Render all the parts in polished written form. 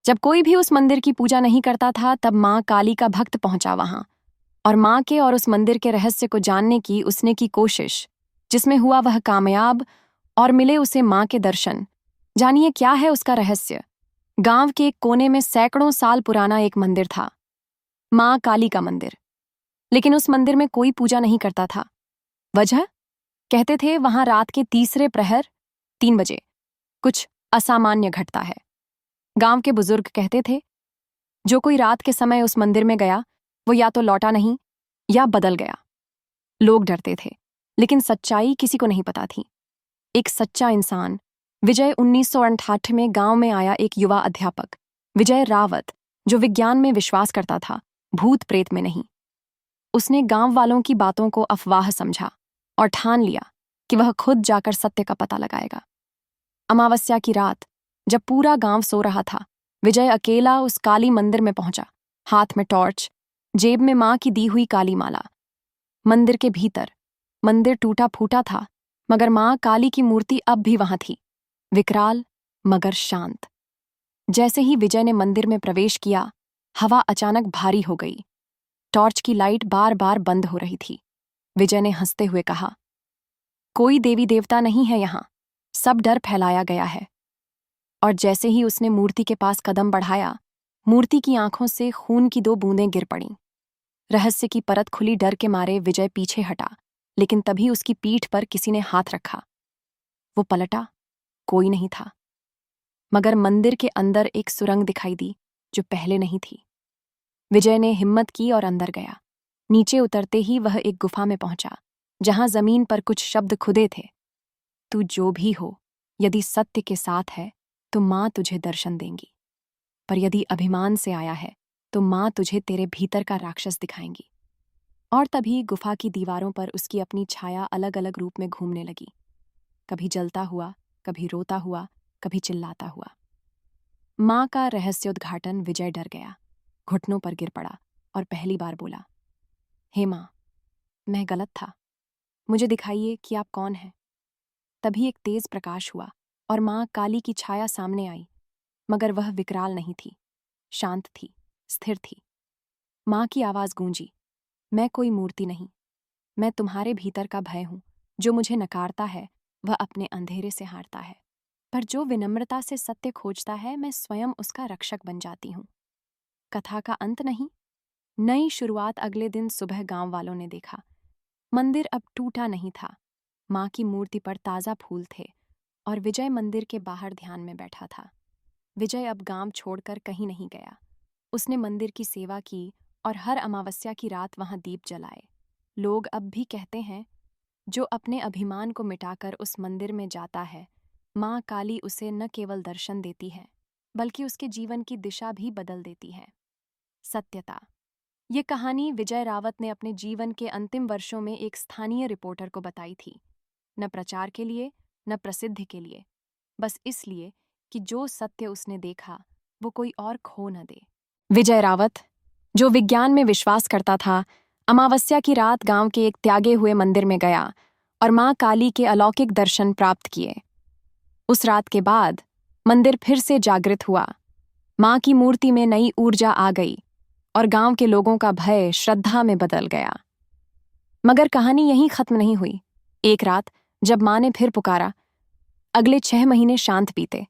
जब कोई भी उस मंदिर की पूजा नहीं करता था, तब माँ काली का भक्त पहुंचा वहां और माँ के और उस मंदिर के रहस्य को जानने की उसने की कोशिश, जिसमें हुआ वह कामयाब और मिले उसे माँ के दर्शन। जानिए क्या है उसका रहस्य। गांव के एक कोने में सैकड़ों साल पुराना एक मंदिर था, माँ काली का मंदिर। लेकिन उस मंदिर में कोई पूजा नहीं करता था। वजह? कहते थे वहां रात के तीसरे प्रहर 3 बजे कुछ असामान्य घटता है। गांव के बुजुर्ग कहते थे जो कोई रात के समय उस मंदिर में गया वो या तो लौटा नहीं या बदल गया। लोग डरते थे, लेकिन सच्चाई किसी को नहीं पता थी। एक सच्चा इंसान, विजय, 1968 में गांव में आया एक युवा अध्यापक, विजय रावत, जो विज्ञान में विश्वास करता था, भूत प्रेत में नहीं। उसने गांव वालों की बातों को अफवाह समझा और ठान लिया कि वह खुद जाकर सत्य का पता लगाएगा। अमावस्या की रात, जब पूरा गांव सो रहा था, विजय अकेला उस काली मंदिर में पहुंचा, हाथ में टॉर्च, जेब में मां की दी हुई काली माला। मंदिर के भीतर मंदिर टूटा फूटा था, मगर मां काली की मूर्ति अब भी वहां थी, विकराल मगर शांत। जैसे ही विजय ने मंदिर में प्रवेश किया, हवा अचानक भारी हो गई। टॉर्च की लाइट बार बार बंद हो रही थी। विजय ने हंसते हुए कहा, कोई देवी देवता नहीं है यहां, सब डर फैलाया गया है। और जैसे ही उसने मूर्ति के पास कदम बढ़ाया, मूर्ति की आंखों से खून की 2 बूंदें गिर पड़ीं। रहस्य की परत खुली। डर के मारे विजय पीछे हटा, लेकिन तभी उसकी पीठ पर किसी ने हाथ रखा। वो पलटा, कोई नहीं था, मगर मंदिर के अंदर एक सुरंग दिखाई दी जो पहले नहीं थी। विजय ने हिम्मत की और अंदर गया। नीचे उतरते ही वह एक गुफा में पहुंचा, जहां जमीन पर कुछ शब्द खुदे थे। तू जो भी हो, यदि सत्य के साथ है तो मां तुझे दर्शन देंगी, पर यदि अभिमान से आया है तो मां तुझे तेरे भीतर का राक्षस दिखाएंगी। और तभी गुफा की दीवारों पर उसकी अपनी छाया अलग अलग रूप में घूमने लगी, कभी जलता हुआ, कभी रोता हुआ, कभी चिल्लाता हुआ। मां का रहस्योद्घाटन। विजय डर गया, घुटनों पर गिर पड़ा और पहली बार बोला, हे मां, मैं गलत था, मुझे दिखाइए कि आप कौन हैं। तभी एक तेज प्रकाश हुआ और मां काली की छाया सामने आई, मगर वह विकराल नहीं थी, शांत थी, स्थिर थी। मां की आवाज गूंजी, मैं कोई मूर्ति नहीं, मैं तुम्हारे भीतर का भय हूं। जो मुझे नकारता है वह अपने अंधेरे से हारता है, पर जो विनम्रता से सत्य खोजता है, मैं स्वयं उसका रक्षक बन जाती हूं। कथा का अंत नहीं, नई शुरुआत। अगले दिन सुबह गांव वालों ने देखा, मंदिर अब टूटा नहीं था, मां की मूर्ति पर ताजा फूल थे और विजय मंदिर के बाहर ध्यान में बैठा था। विजय अब गांव छोड़कर कहीं नहीं गया। उसने मंदिर की सेवा की और हर अमावस्या की रात वहां दीप जलाए। लोग अब भी कहते हैं, जो अपने अभिमान को मिटाकर उस मंदिर में जाता है, मां काली उसे न केवल दर्शन देती है, बल्कि उसके जीवन की दिशा भी बदल देती है। सत्यता। ये कहानी विजय रावत ने अपने जीवन के अंतिम वर्षों में एक स्थानीय रिपोर्टर को बताई थी, न प्रचार के लिए, न प्रसिद्धि के लिए, बस इसलिए कि जो सत्य उसने देखा वो कोई और खो न दे। विजय रावत, जो विज्ञान में विश्वास करता था, अमावस्या की रात गांव के एक त्यागे हुए मंदिर में गया और मां काली के अलौकिक दर्शन प्राप्त किए। उस रात के बाद मंदिर फिर से जागृत हुआ, मां की मूर्ति में नई ऊर्जा आ गई और गांव के लोगों का भय श्रद्धा में बदल गया। मगर कहानी यहीं खत्म नहीं हुई। एक रात जब मां ने फिर पुकारा, अगले 6 महीने शांत बीते।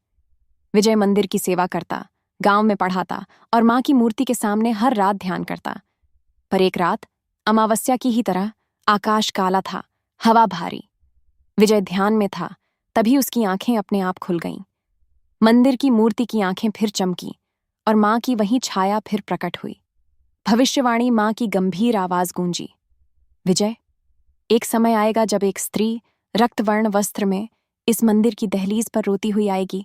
विजय मंदिर की सेवा करता, गांव में पढ़ाता और मां की मूर्ति के सामने हर रात ध्यान करता। पर एक रात, अमावस्या की ही तरह, आकाश काला था, हवा भारी। विजय ध्यान में था, तभी उसकी आंखें अपने आप खुल गईं। मंदिर की मूर्ति की आंखें फिर चमकी और मां की वही छाया फिर प्रकट हुई। भविष्यवाणी। मां की गंभीर आवाज गूंजी, विजय, एक समय आएगा जब एक स्त्री रक्तवर्ण वस्त्र में इस मंदिर की दहलीज पर रोती हुई आएगी।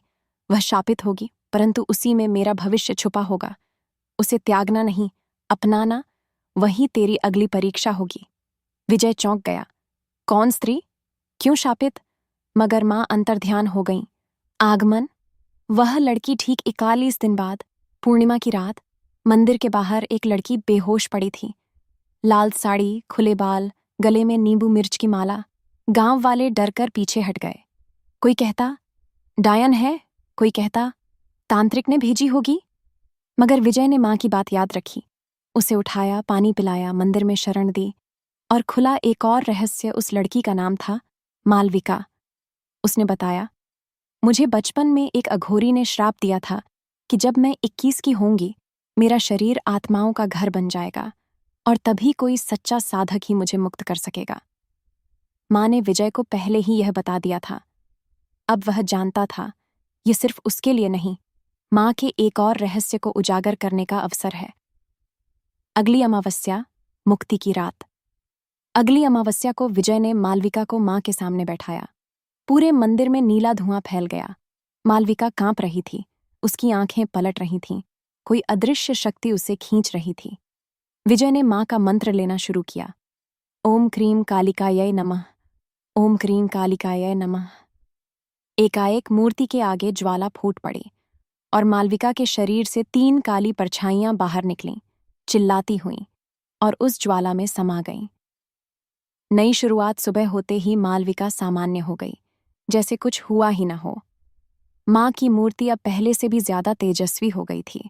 वह शापित होगी, परंतु उसी में मेरा भविष्य छुपा होगा। उसे त्यागना नहीं, अपनाना, वही तेरी अगली परीक्षा होगी। विजय चौंक गया, कौन स्त्री, क्यों शापित? मगर मां अंतर्ध्यान हो गई। आगमन। वह लड़की ठीक 41 दिन बाद, पूर्णिमा की रात, मंदिर के बाहर एक लड़की बेहोश पड़ी थी। लाल साड़ी, खुले बाल, गले में नींबू मिर्च की माला। गांव वाले डरकर पीछे हट गए। कोई कहता डायन है, कोई कहता तांत्रिक ने भेजी होगी। मगर विजय ने माँ की बात याद रखी। उसे उठाया, पानी पिलाया, मंदिर में शरण दी और खुला एक और रहस्य। उस लड़की का नाम था मालविका। उसने बताया, मुझे बचपन में एक अघोरी ने श्राप दिया था कि जब मैं 21 की होंगी मेरा शरीर आत्माओं का घर बन जाएगा और तभी कोई सच्चा साधक ही मुझे मुक्त कर सकेगा। माँ ने विजय को पहले ही यह बता दिया था। अब वह जानता था, ये सिर्फ उसके लिए नहीं, माँ के एक और रहस्य को उजागर करने का अवसर है। अगली अमावस्या, मुक्ति की रात। अगली अमावस्या को विजय ने मालविका को माँ के सामने बैठाया। पूरे मंदिर में नीला धुआं फैल गया। मालविका कांप रही थी, उसकी आंखें पलट रही थीं, कोई अदृश्य शक्ति उसे खींच रही थी। विजय ने माँ का मंत्र लेना शुरू किया। ओम क्रीम कालिकायै नमः, ओम क्रीम कालिकायै नमः। एकाएक मूर्ति के आगे ज्वाला फूट पड़ी और मालविका के शरीर से 3 काली परछाइयां बाहर निकलीं, चिल्लाती हुईं और उस ज्वाला में समा गईं। नई शुरुआत सुबह होते ही मालविका सामान्य हो गई, जैसे कुछ हुआ ही न हो। माँ की मूर्ति अब पहले से भी ज्यादा तेजस्वी हो गई थी।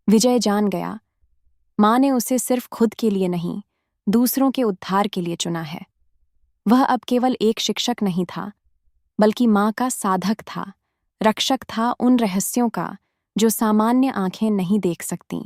विजय जान गया, माँ ने उसे सिर्फ खुद के लिए नहीं, दूसरों के उद्धार के लिए चुना है। वह अब केवल एक शिक्षक नहीं था, बल्कि माँ का साधक था, रक्षक था उन रहस्यों का जो सामान्य आंखें नहीं देख सकतीं।